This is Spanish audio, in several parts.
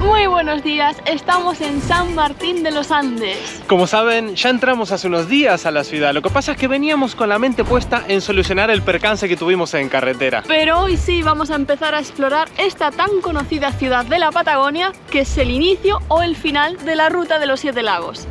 Muy buenos días, estamos en San Martín de los Andes. Como saben, ya entramos hace unos días a la ciudad. Lo que pasa es que veníamos con la mente puesta en solucionar el percance que tuvimos en carretera. Pero hoy sí vamos a empezar a explorar esta tan conocida ciudad de la Patagonia, que es el inicio o el final de la ruta de los 7 lagos.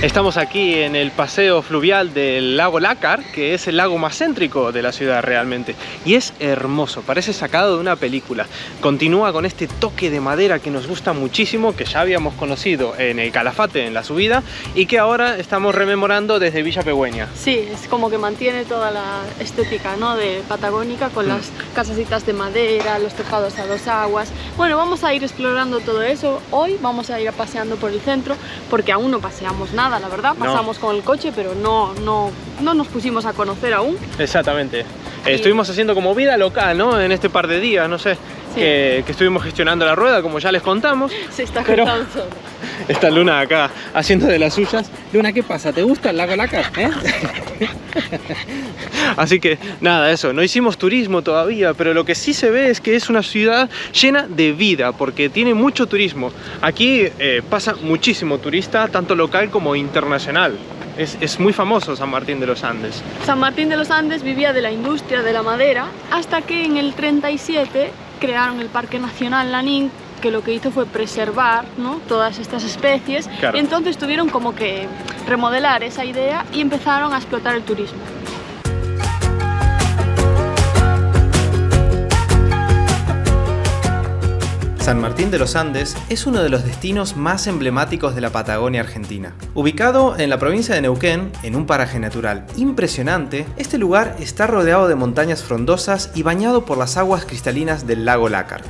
Estamos aquí en el paseo fluvial del lago Lácar, que es el lago más céntrico de la ciudad realmente. Y es hermoso, parece sacado de una película. Continúa con este toque de madera que nos gusta muchísimo, que ya habíamos conocido en el Calafate, en la subida, y que ahora estamos rememorando desde Villa Pegüeña. Sí, es como que mantiene toda la estética, ¿no?, de patagónica, con las casasitas de madera, los tejados a dos aguas. Bueno, vamos a ir explorando todo eso. Hoy vamos a ir paseando por el centro, porque aún no paseamos nada, la verdad. Pasamos con el coche, pero no nos pusimos a conocer aún. Exactamente. Estuvimos haciendo como vida local, ¿no? En este par de días, no sé, sí, que estuvimos gestionando la rueda, como ya les contamos. Se está cortando solo. Está Luna acá haciendo de las suyas. Luna, ¿qué pasa? ¿Te gusta el lago Lácar? Así que nada, eso, no hicimos turismo todavía, pero lo que sí se ve es que es una ciudad llena de vida, porque tiene mucho turismo. Aquí pasa muchísimo turista, tanto local como internacional. Es muy famoso San Martín de los Andes. San Martín de los Andes vivía de la industria de la madera hasta que en el 37 crearon el Parque Nacional Lanín, que lo que hizo fue preservar, ¿no?, todas estas especies. Claro. Y entonces tuvieron como que remodelar esa idea y empezaron a explotar el turismo. San Martín de los Andes es uno de los destinos más emblemáticos de la Patagonia Argentina. Ubicado en la provincia de Neuquén, en un paraje natural impresionante, este lugar está rodeado de montañas frondosas y bañado por las aguas cristalinas del lago Lácar.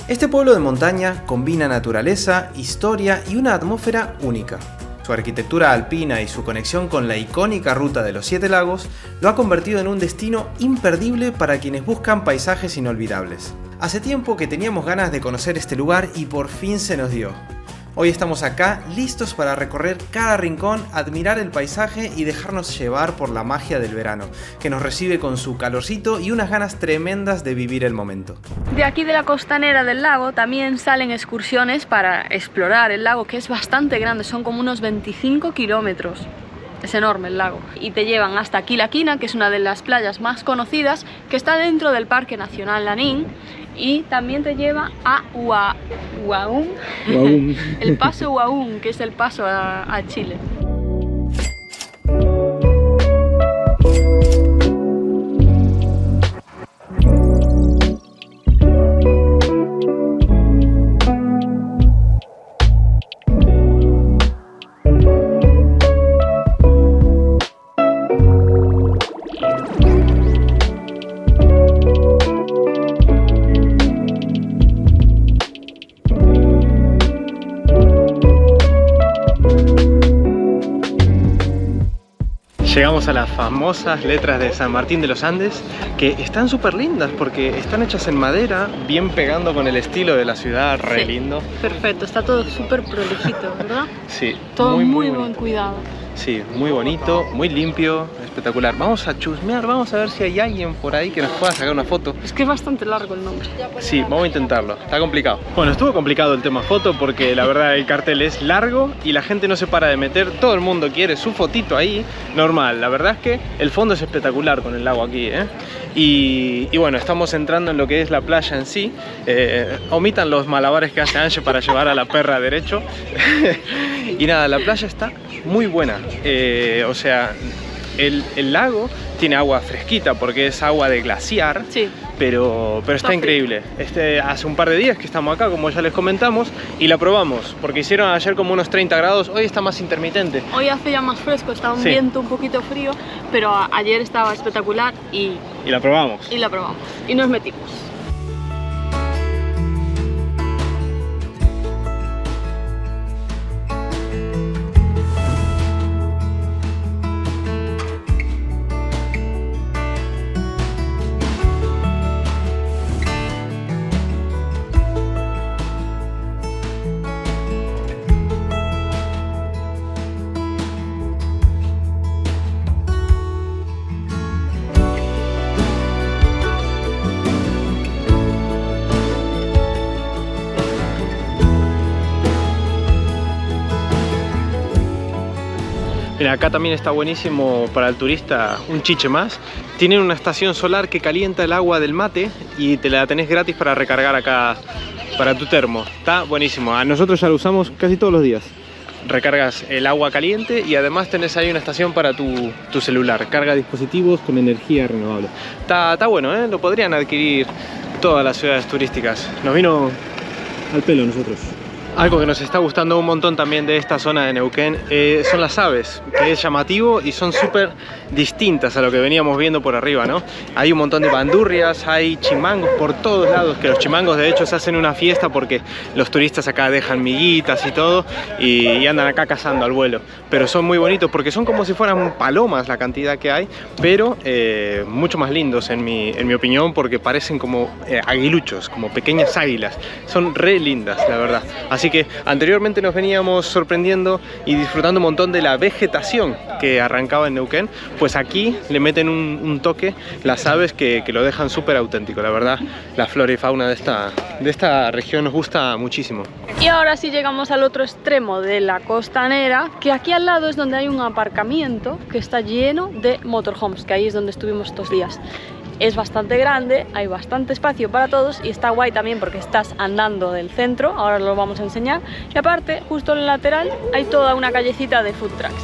Este pueblo de montaña combina naturaleza, historia y una atmósfera única. Su arquitectura alpina y su conexión con la icónica ruta de los 7 lagos lo ha convertido en un destino imperdible para quienes buscan paisajes inolvidables. Hace tiempo que teníamos ganas de conocer este lugar y por fin se nos dio. Hoy estamos acá listos para recorrer cada rincón, admirar el paisaje y dejarnos llevar por la magia del verano, que nos recibe con su calorcito y unas ganas tremendas de vivir el momento. De aquí de la costanera del lago también salen excursiones para explorar el lago, que es bastante grande, son como unos 25 kilómetros. Es enorme el lago. Y te llevan hasta Quilaquina, que es una de las playas más conocidas, que está dentro del Parque Nacional Lanín. Y también te lleva a Huaún, el paso Huaún, que es el paso a Chile. Llegamos a las famosas letras de San Martín de los Andes, que están súper lindas porque están hechas en madera, bien pegando con el estilo de la ciudad, re lindo. Perfecto, está todo súper prolijito, ¿verdad? Sí, todo muy buen cuidado. Sí, muy bonito, muy limpio, espectacular. Vamos a chusmear, vamos a ver si hay alguien por ahí que nos pueda sacar una foto. Es que es bastante largo el nombre. Sí, vamos a intentarlo, está complicado. Bueno, estuvo complicado el tema foto porque la verdad el cartel es largo y la gente no se para de meter. Todo el mundo quiere su fotito ahí, normal. La verdad es que el fondo es espectacular con el lago aquí, ¿eh? Y bueno, estamos entrando en lo que es la playa en sí. Omitan los malabares que hace Ange para llevar a la perra derecho. Y nada, la playa está muy buena. O sea, el lago tiene agua fresquita porque es agua de glaciar. Sí. Pero está increíble. Hace un par de días que estamos acá, como ya les comentamos, y la probamos, porque hicieron ayer como unos 30 grados, hoy está más intermitente. Hoy hace ya más fresco, está un viento un poquito frío, pero ayer estaba espectacular y la probamos. Y la probamos, y nos metimos. Mira, acá también está buenísimo para el turista un chiche más. Tienen una estación solar que calienta el agua del mate y te la tenés gratis para recargar acá para tu termo. Está buenísimo. A nosotros ya lo usamos casi todos los días. Recargas el agua caliente y además tenés ahí una estación para tu celular. Carga dispositivos con energía renovable. Está bueno, ¿eh? Lo podrían adquirir todas las ciudades turísticas. Nos vino al pelo a nosotros. Algo que nos está gustando un montón también de esta zona de Neuquén son las aves, que es llamativo y son súper distintas a lo que veníamos viendo por arriba, ¿no? Hay un montón de bandurrias, hay chimangos por todos lados, que los chimangos de hecho se hacen una fiesta porque los turistas acá dejan miguitas y todo y andan acá cazando al vuelo. Pero son muy bonitos porque son como si fueran palomas la cantidad que hay, pero mucho más lindos en mi opinión, porque parecen como aguiluchos, como pequeñas águilas. Son re lindas, la verdad. Así que anteriormente nos veníamos sorprendiendo y disfrutando un montón de la vegetación que arrancaba en Neuquén, pues aquí le meten un toque las aves que lo dejan súper auténtico. La verdad, la flora y fauna de esta región nos gusta muchísimo. Y ahora sí llegamos al otro extremo de la costanera, que aquí al lado es donde hay un aparcamiento que está lleno de motorhomes, que ahí es donde estuvimos estos días. Es bastante grande, hay bastante espacio para todos y está guay también porque estás andando del centro, ahora lo vamos a enseñar. Y aparte, justo en el lateral hay toda una callecita de food trucks.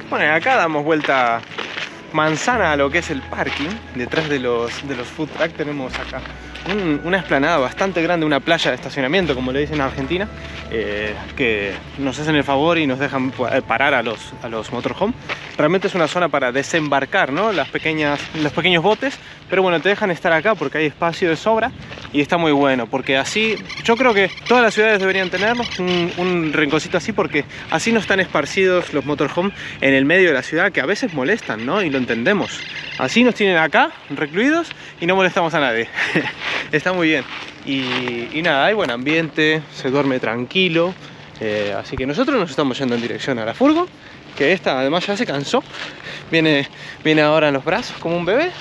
Bueno, acá damos vuelta manzana a lo que es el parking. Detrás de los food trucks tenemos acá una explanada bastante grande, una playa de estacionamiento, como le dicen en Argentina, que nos hacen el favor y nos dejan parar a los motorhome. Realmente es una zona para desembarcar, ¿no? Los pequeños botes, pero bueno, te dejan estar acá porque hay espacio de sobra y está muy bueno, porque así, yo creo que todas las ciudades deberían tener un rinconcito así, porque así no están esparcidos los motorhome en el medio de la ciudad, que a veces molestan, ¿no? Y lo entendemos. Así nos tienen acá, recluidos, y no molestamos a nadie. Está muy bien. Y nada, hay buen ambiente, se duerme tranquilo, así que nosotros nos estamos yendo en dirección a la furgo, que esta además ya se cansó, viene ahora en los brazos como un bebé.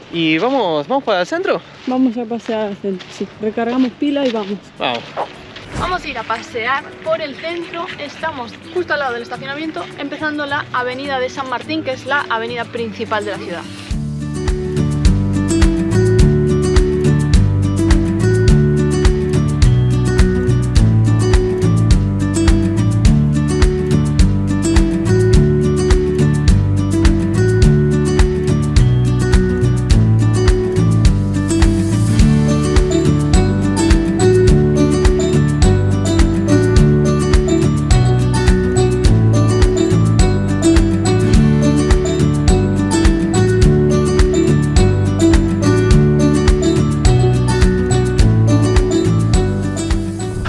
Y vamos para el centro. Vamos a pasear al centro, sí. Recargamos pila y vamos. Vamos. Vamos a ir a pasear por el centro. Estamos justo al lado del estacionamiento, empezando la avenida de San Martín, que es la avenida principal de la ciudad.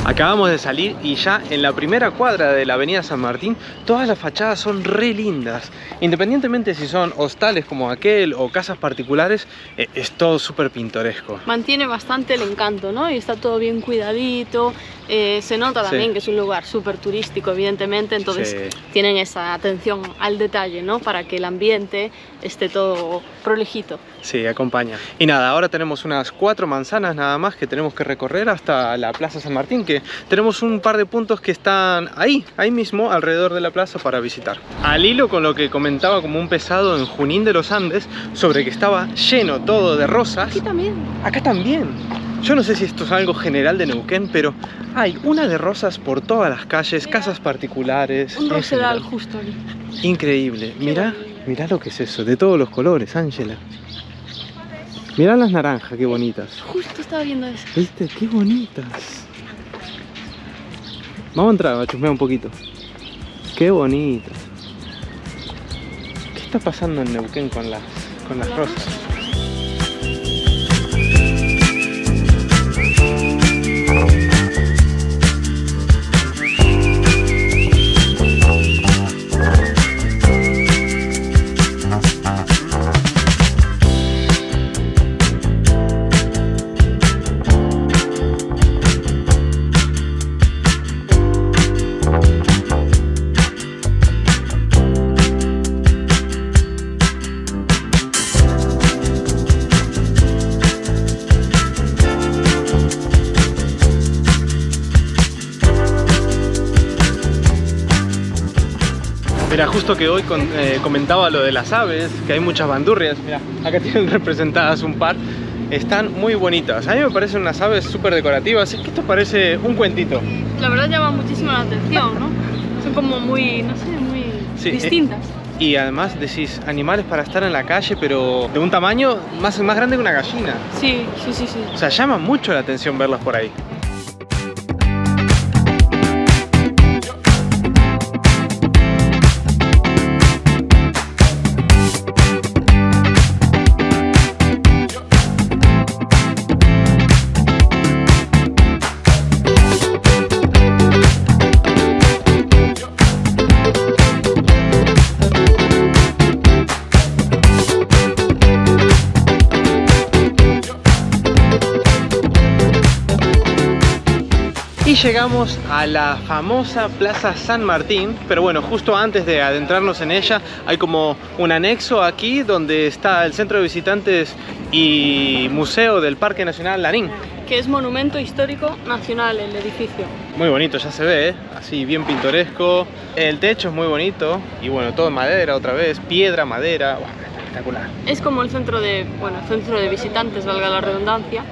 Acabamos de salir y ya en la primera cuadra de la avenida San Martín todas las fachadas son re lindas. Independientemente si son hostales como aquel o casas particulares, es todo súper pintoresco. Mantiene bastante el encanto, ¿no? Y está todo bien cuidadito. Se nota también que es un lugar súper turístico, evidentemente, entonces tienen esa atención al detalle, ¿no? Para que el ambiente esté todo prolijito. Sí, acompaña. Y nada, ahora tenemos unas 4 manzanas nada más que tenemos que recorrer hasta la Plaza San Martín, que tenemos un par de puntos que están ahí mismo, alrededor de la plaza para visitar. Al hilo con lo que comentaba como un pesado en Junín de los Andes, sobre que estaba lleno todo de rosas. Aquí también. Acá también. Yo no sé si esto es algo general de Neuquén, pero hay una de rosas por todas las calles, casas particulares. Un rosedal justo aquí. Increíble. Mirá lo que es eso, de todos los colores, Ángela. Mirá las naranjas, qué bonitas. Justo estaba viendo eso. ¿Viste? Qué bonitas. Vamos a entrar, a chusmear un poquito. Qué bonitas. ¿Qué está pasando en Neuquén con las rosas? Mira, justo que hoy comentaba lo de las aves, que hay muchas bandurrias. Mira, acá tienen representadas un par. Están muy bonitas. A mí me parecen unas aves súper decorativas. Es que esto parece un cuentito. La verdad llama muchísimo la atención, ¿no? Son como muy, no sé, muy distintas. Y además decís, animales para estar en la calle, pero de un tamaño más grande que una gallina. Sí. O sea, llama mucho la atención verlas por ahí. Y llegamos a la famosa Plaza San Martín, pero bueno, justo antes de adentrarnos en ella hay como un anexo aquí donde está el centro de visitantes y museo del Parque Nacional Lanín. Que es monumento histórico nacional el edificio. Muy bonito, ya se ve, así bien pintoresco. El techo es muy bonito y bueno, todo en madera otra vez, piedra, madera, wow, espectacular. Es como el centro de visitantes, valga la redundancia.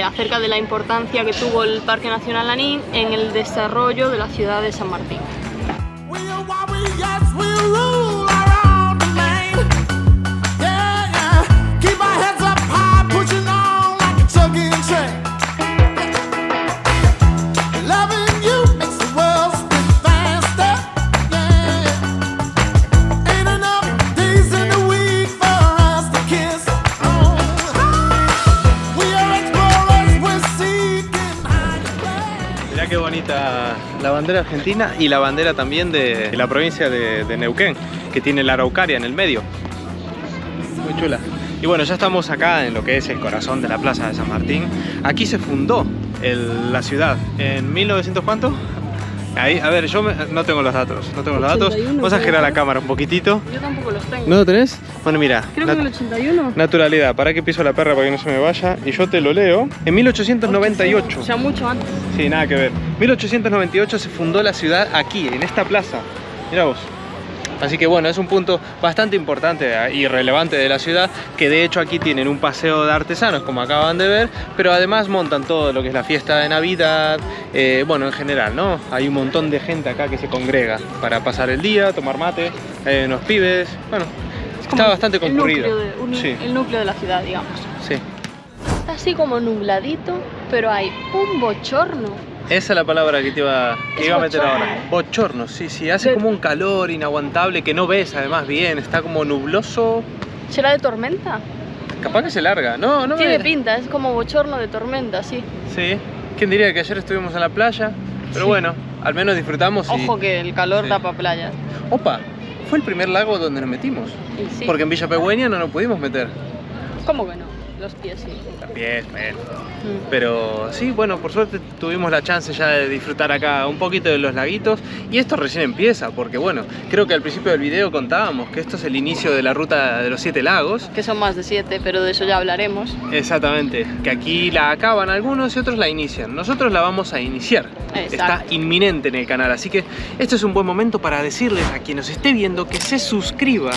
Acerca de la importancia que tuvo el Parque Nacional Lanín en el desarrollo de la ciudad de San Martín. Mirá qué bonita la bandera argentina y la bandera también de la provincia de Neuquén, que tiene la araucaria en el medio. Muy chula. Y bueno, ya estamos acá en lo que es el corazón de la Plaza de San Martín. Aquí se fundó la ciudad en 1900 ¿cuánto? Ahí, a ver, yo no tengo los datos, Vamos a girar la cámara un poquitito. Yo tampoco los tengo. ¿No lo tenés? Bueno, mira. Creo que en el 81. Naturalidad, para que piso la perra para que no se me vaya. Y yo te lo leo. En 1898. O sea, mucho antes. Sí, nada que ver. 1898 se fundó la ciudad aquí, en esta plaza. Mira vos. Así que bueno, es un punto bastante importante y relevante de la ciudad, que de hecho aquí tienen un paseo de artesanos, como acaban de ver, pero además montan todo lo que es la fiesta de Navidad, bueno, en general, ¿no? Hay un montón de gente acá que se congrega para pasar el día, tomar mate, unos pibes, bueno, está bastante concurrido. El núcleo de la ciudad, digamos. Sí. Está así como nubladito, pero hay un bochorno. Esa es la palabra que iba a meter ahora. Bochorno, sí, hace como un calor inaguantable que no ves además bien, está como nubloso. ¿Será de tormenta? Capaz que se larga, no tiene pinta, es como bochorno de tormenta, sí. Sí, ¿quién diría que ayer estuvimos en la playa? Pero sí. Bueno, al menos disfrutamos. Ojo que el calor da para playas. Opa, fue el primer lago donde nos metimos. Sí. Porque en Villa Pegüeña no nos pudimos meter. ¿Cómo que no? Los pies sí. Los pies, bueno. Pero sí, bueno, por suerte tuvimos la chance ya de disfrutar acá un poquito de los laguitos. Y esto recién empieza, porque bueno, creo que al principio del video contábamos que esto es el inicio de la ruta de los 7 lagos. Que son más de 7, pero de eso ya hablaremos. Exactamente, que aquí la acaban algunos y otros la inician. Nosotros la vamos a iniciar. Exacto. Está inminente en el canal, así que este es un buen momento para decirles a quien nos esté viendo que se suscriba,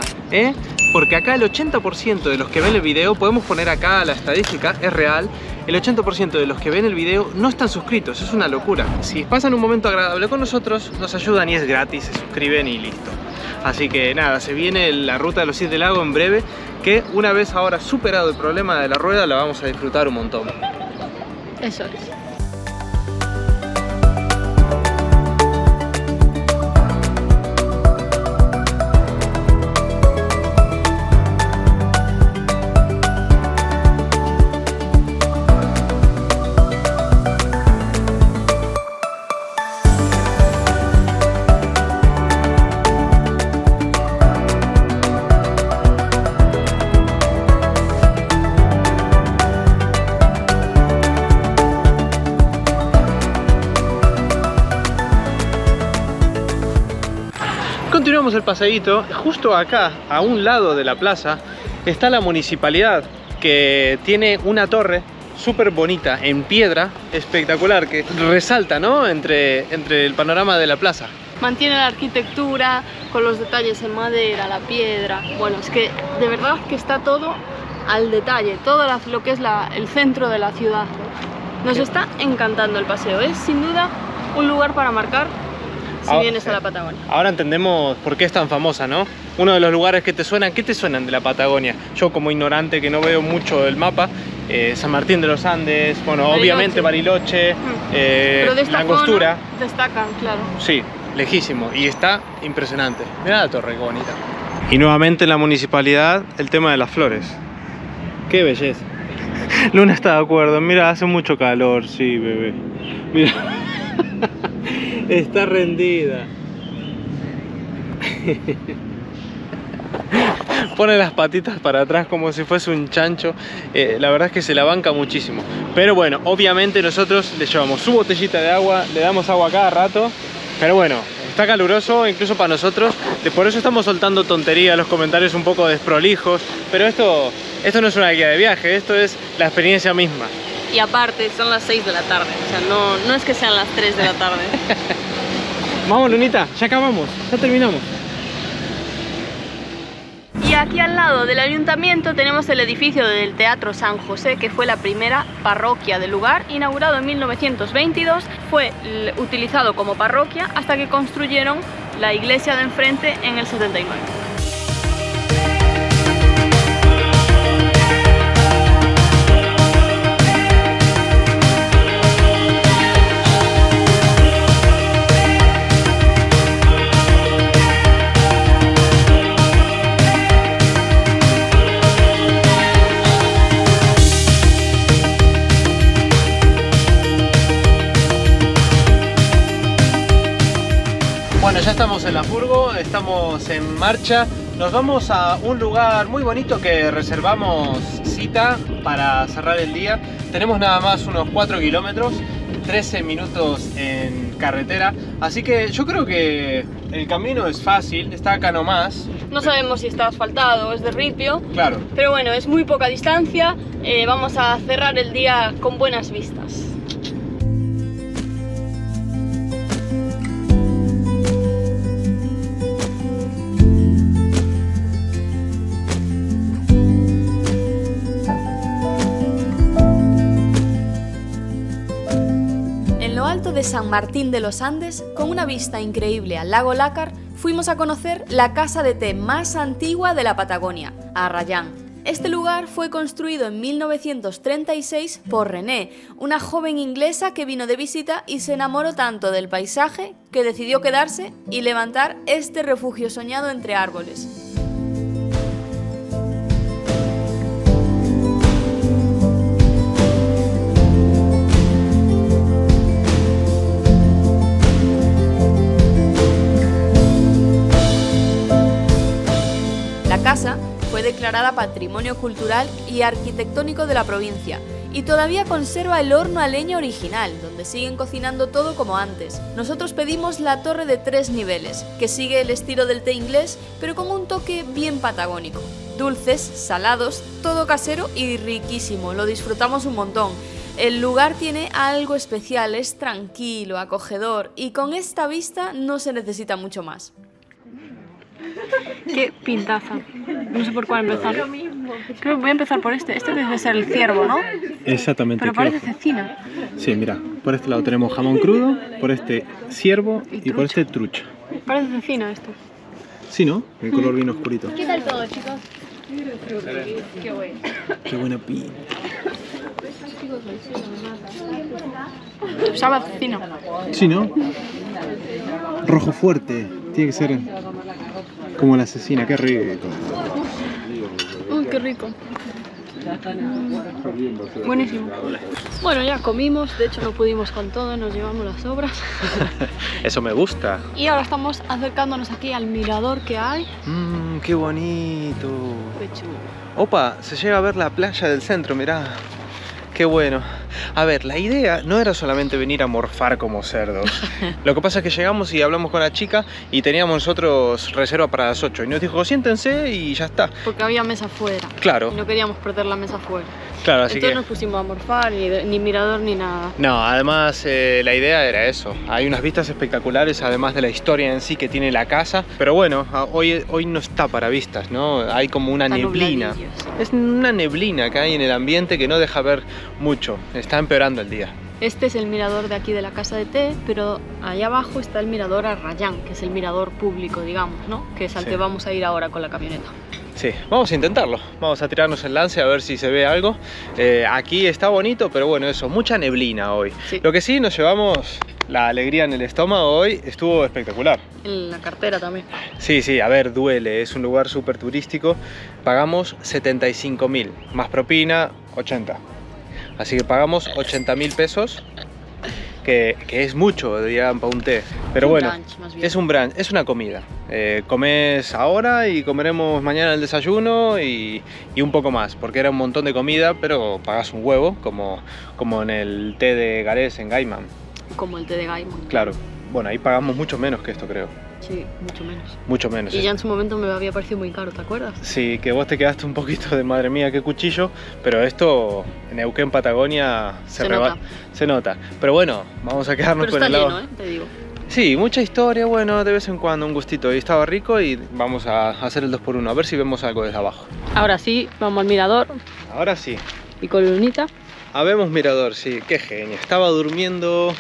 porque acá el 80% de los que ven el video, podemos poner acá la estadística, es real, el 80% de los que ven el video no están suscritos, es una locura. Si pasan un momento agradable con nosotros, nos ayudan y es gratis, se suscriben y listo. Así que nada, se viene la ruta de los 7 lagos en breve, que una vez ahora superado el problema de la rueda, la vamos a disfrutar un montón. Eso es. Continuamos el paseíto. Justo acá, a un lado de la plaza, está la municipalidad, que tiene una torre súper bonita en piedra, espectacular, que resalta, ¿no? entre el panorama de la plaza. Mantiene la arquitectura con los detalles en madera, la piedra. Bueno, es que de verdad que está todo al detalle, todo lo que es el centro de la ciudad. Nos está encantando el paseo, es sin duda un lugar para marcar si vienes a la Patagonia. Ahora entendemos por qué es tan famosa, ¿no? Uno de los lugares que te suenan, ¿qué te suenan de la Patagonia? Yo como ignorante que no veo mucho el mapa, San Martín de los Andes, bueno, Bariloche. Obviamente Bariloche, Pero de esta la Angostura. zona destacan, claro. Sí, lejísimo, y está impresionante. Mirá la torre, qué bonita. Y nuevamente en la municipalidad, el tema de las flores. Qué belleza. Luna está de acuerdo, mira, hace mucho calor, sí, bebé. Mira, está rendida. Pone las patitas para atrás como si fuese un chancho. La verdad es que se la banca muchísimo. Pero bueno, obviamente nosotros le llevamos su botellita de agua, le damos agua cada rato. Pero bueno, está caluroso incluso para nosotros. Por eso estamos soltando tonterías, los comentarios un poco desprolijos. Pero esto no es una guía de viaje, esto es la experiencia misma. Y aparte, son las 6 de la tarde, o sea, no es que sean las 3 de la tarde. Vamos, Lunita, ya acabamos, ya terminamos. Y aquí al lado del ayuntamiento tenemos el edificio del Teatro San José, que fue la primera parroquia del lugar, inaugurado en 1922, fue utilizado como parroquia hasta que construyeron la iglesia de enfrente en el 79. Bueno, ya estamos en la furgo, estamos en marcha. Nos vamos a un lugar muy bonito que reservamos cita para cerrar el día. Tenemos nada más unos 4 kilómetros, 13 minutos en carretera. Así que yo creo que el camino es fácil, está acá nomás. No sabemos si está asfaltado o es de ripio. Claro. Pero bueno, es muy poca distancia. Vamos a cerrar el día con buenas vistas. De San Martín de los Andes, con una vista increíble al lago Lácar, fuimos a conocer la casa de té más antigua de la Patagonia, Arrayán. Este lugar fue construido en 1936 por René, una joven inglesa que vino de visita y se enamoró tanto del paisaje que decidió quedarse y levantar este refugio soñado entre árboles. La casa fue declarada Patrimonio Cultural y Arquitectónico de la provincia y todavía conserva el horno a leña original, donde siguen cocinando todo como antes. Nosotros pedimos la torre de 3 niveles, que sigue el estilo del té inglés, pero con un toque bien patagónico. Dulces, salados, todo casero y riquísimo, lo disfrutamos un montón. El lugar tiene algo especial, es tranquilo, acogedor y con esta vista no se necesita mucho más. Qué pintaza. No sé por cuál empezar. Creo que voy a empezar por este. Este debe ser el ciervo, ¿no? Exactamente. Pero parece cecina. Sí, mira, por este lado tenemos jamón crudo, por este ciervo y por este trucha. Parece cecina esto. Sí, ¿no? El color bien oscurito. ¿Qué tal todo, chicos? Qué bueno. Qué buena pinta. Sabe a cecina. Sí, ¿no? Rojo fuerte. Tiene que ser como la cecina. Qué rico. Uy, qué rico. Buenísimo. Bueno, ya comimos, de hecho no pudimos con todo, nos llevamos las sobras. Eso me gusta. Y ahora estamos acercándonos aquí al mirador que hay. Qué bonito. Qué chulo. Opa, se llega a ver la playa del centro, mirá. Qué bueno. A ver, la idea no era solamente venir a morfar como cerdos. Lo que pasa es que llegamos y hablamos con la chica y teníamos nosotros reserva para las 8. Y nos dijo, siéntense y ya está. Porque había mesa afuera. Claro. Y no queríamos perder la mesa afuera. Claro, así Entonces que... nos pusimos a morfar, ni mirador ni nada. No, además la idea era eso. Hay unas vistas espectaculares, además de la historia en sí que tiene la casa. Pero bueno, hoy no está para vistas, ¿no? Hay como una Está neblina. nubladillos. Es una neblina que hay en el ambiente que no deja ver mucho. Está empeorando el día. Este es el mirador de aquí de la casa de té, pero allá abajo está el mirador Arrayán, que es el mirador público, digamos, ¿no? Que es al Sí. que vamos a ir ahora con la camioneta. Sí, vamos a intentarlo. Vamos a tirarnos el lance a ver si se ve algo. Aquí está bonito, pero bueno, eso, mucha neblina hoy. Sí. Lo que sí, nos llevamos la alegría en el estómago hoy. Estuvo espectacular. En la cartera también. Sí, sí, a ver, duele. Es un lugar súper turístico. Pagamos 75.000, más propina, 80. Así que pagamos 80.000 pesos. Que es mucho, dirían, para un té. Pero Un bueno, brunch, más bien. es un brunch, es una comida. Comes ahora y comeremos mañana el desayuno y un poco más, porque era un montón de comida, pero pagas un huevo, como en el té de Garés en Gaiman. Como el té de Gaiman. Claro, bueno, ahí pagamos mucho menos que esto, creo. Sí, mucho menos. Mucho menos. Y ya en su momento me había parecido muy caro, ¿te acuerdas? Sí, que vos te quedaste un poquito de madre mía, qué cuchillo, pero esto en Neuquén, Patagonia, Se nota. se nota. Pero bueno, vamos a quedarnos Pero con está el lado. lleno, te digo. Sí, mucha historia, bueno, de vez en cuando un gustito. Y estaba rico y vamos a hacer el 2x1, a ver si vemos algo desde abajo. Ahora sí, vamos al mirador Ahora sí, y con lunita. habemos mirador, sí, qué genio. Estaba durmiendo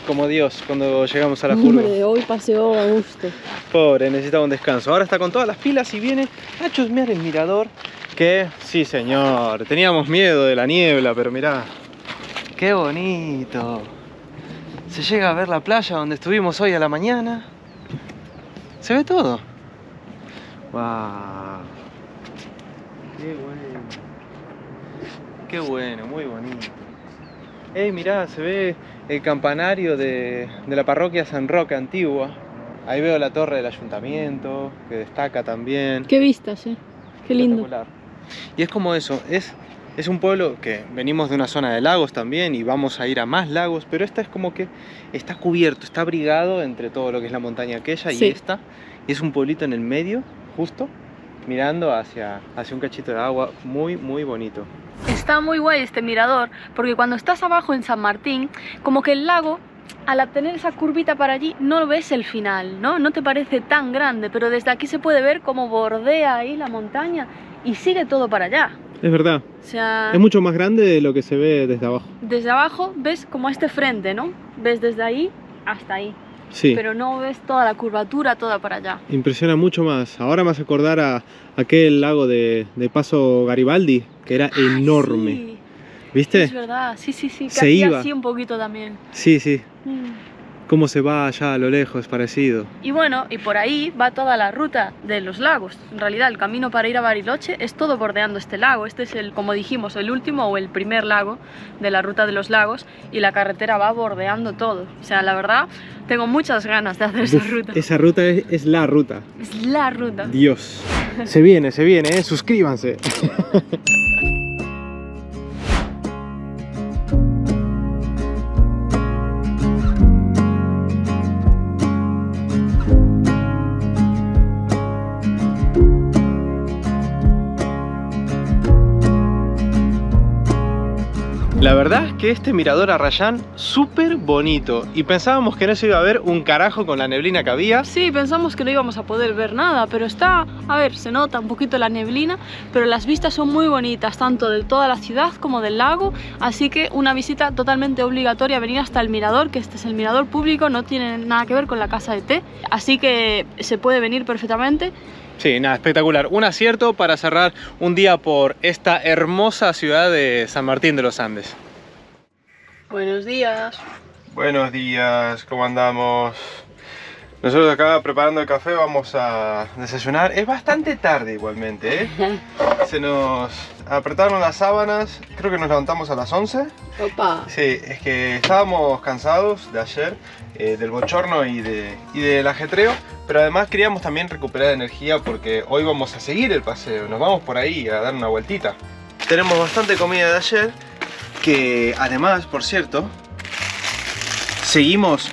como Dios cuando llegamos a la curva. Hombre, hoy paseó a gusto. Pobre, necesitaba un descanso. Ahora está con todas las pilas y viene a chusmear el mirador. Que, sí señor, teníamos miedo de la niebla, pero mirá, qué bonito. Se llega a ver la playa donde estuvimos hoy a la mañana. Se ve todo. Wow. Qué bueno. Qué bueno, muy bonito. Ey, mirá, se ve el campanario de la parroquia San Roque antigua. Ahí veo la torre del ayuntamiento, que destaca también. Qué vistas, Qué lindo. Espectacular. Y es como eso, es un pueblo que venimos de una zona de lagos también y vamos a ir a más lagos, pero esta es como que está cubierto, está abrigado entre todo lo que es la montaña aquella Sí. y esta. Y es un pueblito en el medio, justo, mirando hacia un cachito de agua muy, muy bonito. Está muy guay este mirador, porque cuando estás abajo en San Martín, como que el lago, al tener esa curvita para allí, no ves el final, ¿no? No te parece tan grande, pero desde aquí se puede ver cómo bordea ahí la montaña y sigue todo para allá. Es verdad, O sea, es mucho más grande de lo que se ve desde abajo. desde abajo ves como este frente, ¿no? Ves desde ahí hasta ahí, Sí, pero no ves toda la curvatura, toda para allá. impresiona mucho más. Ahora me hace acordar a aquel lago de Paso Garibaldi, que era enorme. Sí, ¿Viste? es verdad, sí, que Se hacía iba. así un poquito también. Sí, sí. Mm. Cómo se va allá a lo lejos, parecido. Y bueno, y por ahí va toda la ruta de los lagos. En realidad, el camino para ir a Bariloche es todo bordeando este lago. Este es el, como dijimos, el último o el primer lago de la ruta de los lagos y la carretera va bordeando todo. O sea, la verdad, tengo muchas ganas de hacer esa ruta. Esa ruta es la ruta. Es la ruta. Dios. Se viene, ¿eh? Suscríbanse. La verdad es que este mirador Arrayán, súper bonito. Y pensábamos que no se iba a ver un carajo con la neblina que había. Sí, pensamos que no íbamos a poder ver nada, pero está, a ver, se nota un poquito la neblina, pero las vistas son muy bonitas, tanto de toda la ciudad como del lago, así que una visita totalmente obligatoria, venir hasta el mirador, que este es el mirador público, no tiene nada que ver con la casa de té, así que se puede venir perfectamente. Sí, nada, espectacular. Un acierto para cerrar un día por esta hermosa ciudad de San Martín de los Andes. Buenos días. Buenos días, ¿cómo andamos? Nosotros acá preparando el café, vamos a desayunar. Es bastante tarde igualmente, ¿eh? Se nos apretaron las sábanas, creo que nos levantamos a las 11. Opa. Sí, es que estábamos cansados de ayer, del bochorno y del ajetreo, pero además queríamos también recuperar energía porque hoy vamos a seguir el paseo, nos vamos por ahí a dar una vueltita. Tenemos bastante comida de ayer, que además, por cierto, seguimos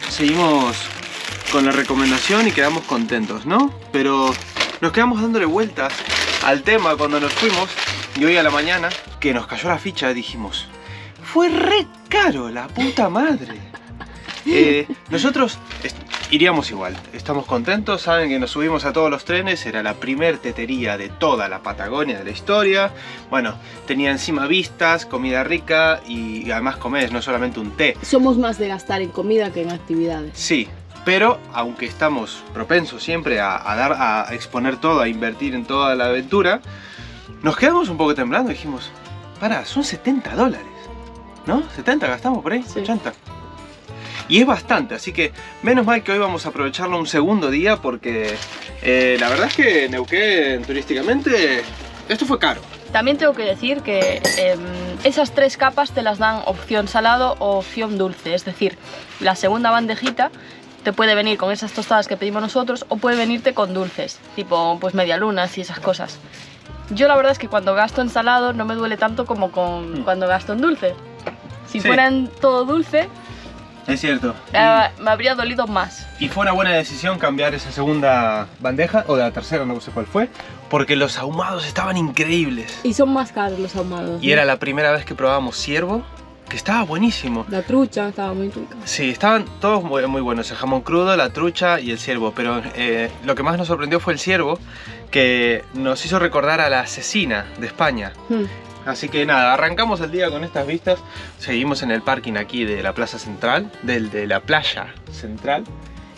con la recomendación y quedamos contentos, ¿no? Pero nos quedamos dándole vueltas al tema cuando nos fuimos Y hoy a la mañana, que nos cayó la ficha, dijimos, fue re caro, la puta madre. Nosotros iríamos igual, estamos contentos, saben que nos subimos a todos los trenes, era la primer tetería de toda la Patagonia de la historia. Bueno, tenía encima vistas, comida rica y además comés, no solamente un té. Somos más de gastar en comida que en actividades. Sí, pero aunque estamos propensos siempre a exponer todo, a invertir en toda la aventura, nos quedamos un poco temblando y dijimos, pará, son $70, ¿no? 70 gastamos por ahí, sí. 80. Y es bastante, así que menos mal que hoy vamos a aprovecharlo un segundo día porque la verdad es que Neuquén turísticamente esto fue caro. También tengo que decir que esas 3 capas te las dan opción salado o opción dulce, es decir, la segunda bandejita te puede venir con esas tostadas que pedimos nosotros o puede venirte con dulces, tipo pues medialunas y esas cosas. Yo la verdad es que cuando gasto en salado no me duele tanto como cuando gasto en dulce. Si fuera en todo dulce... Es cierto. Me habría dolido más. Y fue una buena decisión cambiar esa segunda bandeja, o de la tercera, no sé cuál fue, porque los ahumados estaban increíbles. Y son más caros los ahumados. Y era la primera vez que probábamos ciervo, que estaba buenísimo. La trucha estaba muy rica. Sí, estaban todos muy buenos, el jamón crudo, la trucha y el ciervo, pero lo que más nos sorprendió fue el ciervo, que nos hizo recordar a la cecina de España. Así que nada, arrancamos el día con estas vistas. Seguimos en el parking aquí de la plaza central, de la playa central.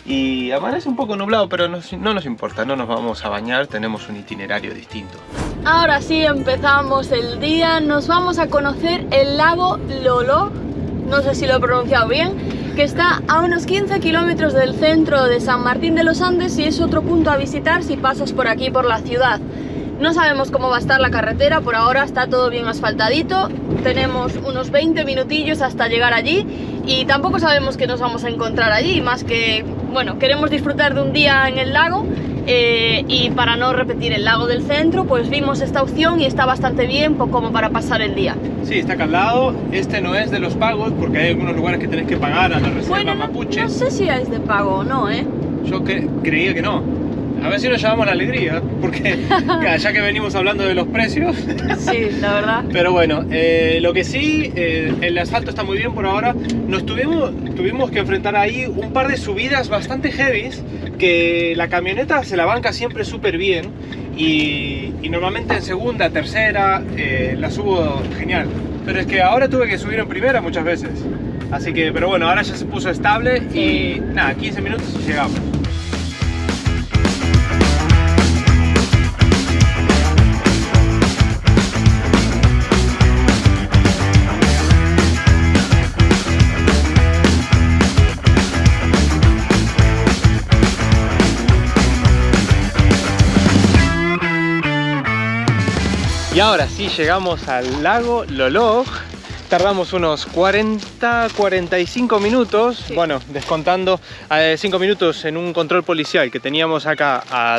Y amanece un poco nublado, pero no nos importa, no nos vamos a bañar, tenemos un itinerario distinto. Ahora sí empezamos el día, nos vamos a conocer el lago Lolo, no sé si lo he pronunciado bien, que está a unos 15 kilómetros del centro de San Martín de los Andes y es otro punto a visitar si pasas por aquí, por la ciudad. No sabemos cómo va a estar la carretera, por ahora está todo bien asfaltadito, tenemos unos 20 minutillos hasta llegar allí y tampoco sabemos qué nos vamos a encontrar allí, más que, bueno, queremos disfrutar de un día en el lago y para no repetir el lago del centro, pues vimos esta opción y está bastante bien como para pasar el día. Sí, está acá al lado, este no es de los pagos porque hay algunos lugares que tenés que pagar a la reserva mapuche. No sé si es de pago o no, Yo creía que no. A ver si nos llevamos la alegría, porque ya que venimos hablando de los precios. Sí, la verdad. Pero bueno, lo que sí, el asfalto está muy bien por ahora. Tuvimos que enfrentar ahí un par de subidas bastante heavies, que la camioneta se la banca siempre súper bien. Y normalmente en segunda, tercera, la subo genial. Pero es que ahora tuve que subir en primera muchas veces. Así que, pero bueno, ahora ya se puso estable y nada, 15 minutos y llegamos. Y ahora sí llegamos al lago Loloj. Tardamos unos 40-45 minutos, sí. Bueno, descontando 5 minutos en un control policial que teníamos acá al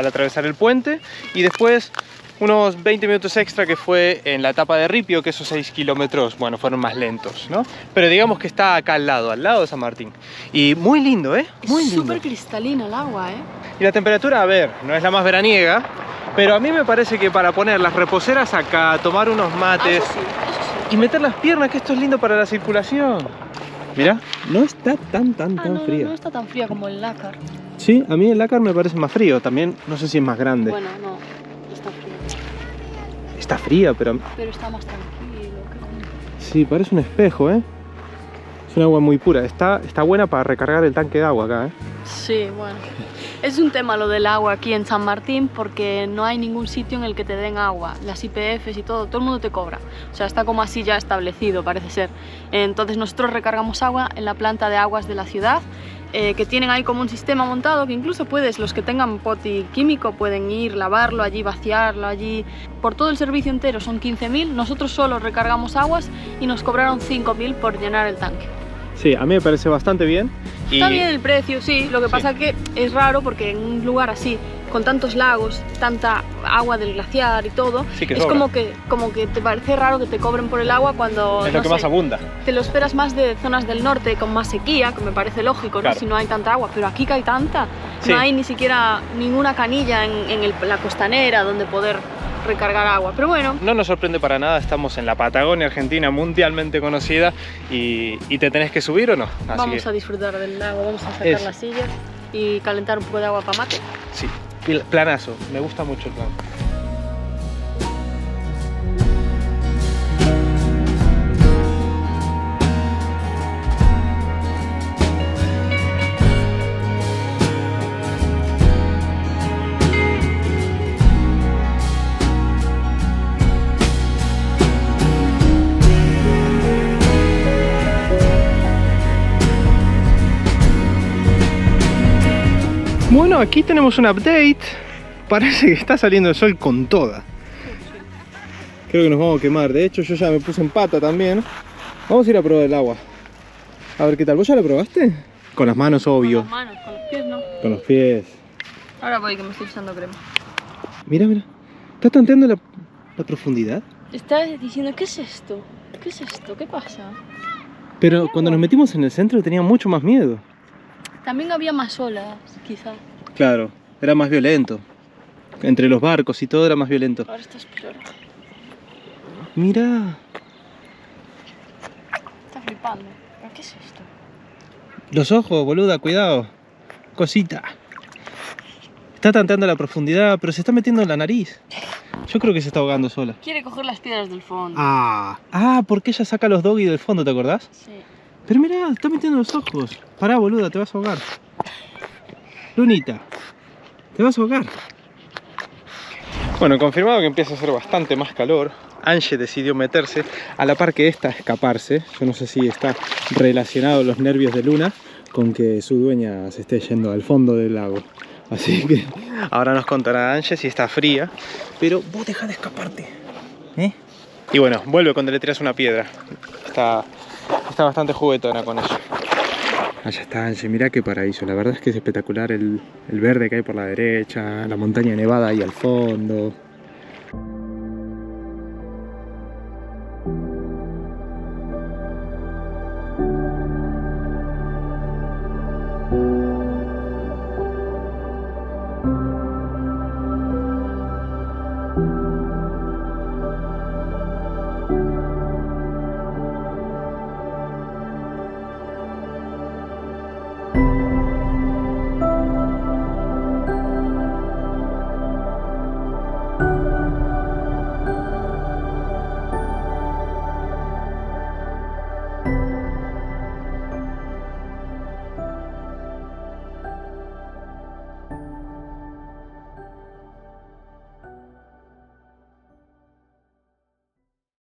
atravesar el puente y después unos 20 minutos extra que fue en la etapa de Ripio, que esos 6 kilómetros, bueno, fueron más lentos, ¿no? Pero digamos que está acá al lado de San Martín. Y muy lindo, Muy lindo. Súper cristalina el agua, Y la temperatura, a ver, no es la más veraniega, pero a mí me parece que para poner las reposeras acá, tomar unos mates y meter las piernas, que esto es lindo para la circulación. Mirá, no está tan fría. No está tan fría como el Lácar. Sí, a mí el Lácar me parece más frío, también no sé si es más grande. Bueno, no, está fría. Está fría, pero está más tranquilo. Sí, parece un espejo, Es un agua muy pura, está buena para recargar el tanque de agua acá, Sí, bueno. Es un tema lo del agua aquí en San Martín porque no hay ningún sitio en el que te den agua. Las IPFs y todo el mundo te cobra. O sea, está como así ya establecido, parece ser. Entonces nosotros recargamos agua en la planta de aguas de la ciudad, que tienen ahí como un sistema montado que incluso los que tengan poti químico pueden ir, lavarlo allí, vaciarlo allí. Por todo el servicio entero son 15.000, nosotros solo recargamos aguas y nos cobraron 5.000 por llenar el tanque. Sí, a mí me parece bastante bien. Está bien el precio, sí, lo que pasa que es raro porque en un lugar así, con tantos lagos, tanta agua del glaciar y todo, sí, es como que te parece raro que te cobren por el agua cuando... Es lo que más abunda. Te lo esperas más de zonas del norte con más sequía, que me parece lógico, ¿no? Claro. Si no hay tanta agua, pero aquí que hay tanta, sí. No hay ni siquiera ninguna canilla en la costanera donde poder recargar agua. Pero bueno, no nos sorprende para nada, estamos en la Patagonia Argentina, mundialmente conocida, y te tenés que subir o no. Así vamos que, a disfrutar del lago, vamos a sacar Eso. las sillas y calentar un poco de agua para mate. sí, planazo, me gusta mucho el plan. Bueno, aquí tenemos un update. Parece que está saliendo el sol con toda. Creo que nos vamos a quemar. De hecho, yo ya me puse en pata también. Vamos a ir a probar el agua. A ver qué tal. ¿Vos ya la probaste? Con las manos, obvio. Con las manos, con los pies no. Con los pies. Ahora voy, que me estoy echando crema. Mira, mira. ¿Estás tanteando la profundidad? Estás diciendo, ¿qué es esto? ¿Qué es esto? ¿Qué pasa? Pero cuando nos metimos en el centro tenía mucho más miedo. También había más olas, quizá. Claro, era más violento. Entre los barcos y todo era más violento. Ahora estás peor. Mira. Estás flipando. ¿Pero qué es esto? Los ojos, boluda, cuidado. Cosita. Está tanteando la profundidad, pero se está metiendo en la nariz. Yo creo que se está ahogando sola. Quiere coger las piedras del fondo. Porque ella saca los doggy del fondo, ¿te acordás? Sí. Pero mira, está metiendo los ojos. Pará, boluda, te vas a ahogar. Lunita, te vas a ahogar. Bueno, confirmado que empieza a hacer bastante más calor, Angie decidió meterse a la par que esta escaparse. Yo no sé si está relacionado los nervios de Luna con que su dueña se esté yendo al fondo del lago. Así que ahora nos contará Angie si está fría. Pero vos deja de escaparte, ¿eh? Y bueno, vuelve cuando le tiras una piedra. Está bastante juguetona con eso. Allá está Angie, mirá qué paraíso. La verdad es que es espectacular el verde que hay por la derecha, la montaña nevada ahí al fondo.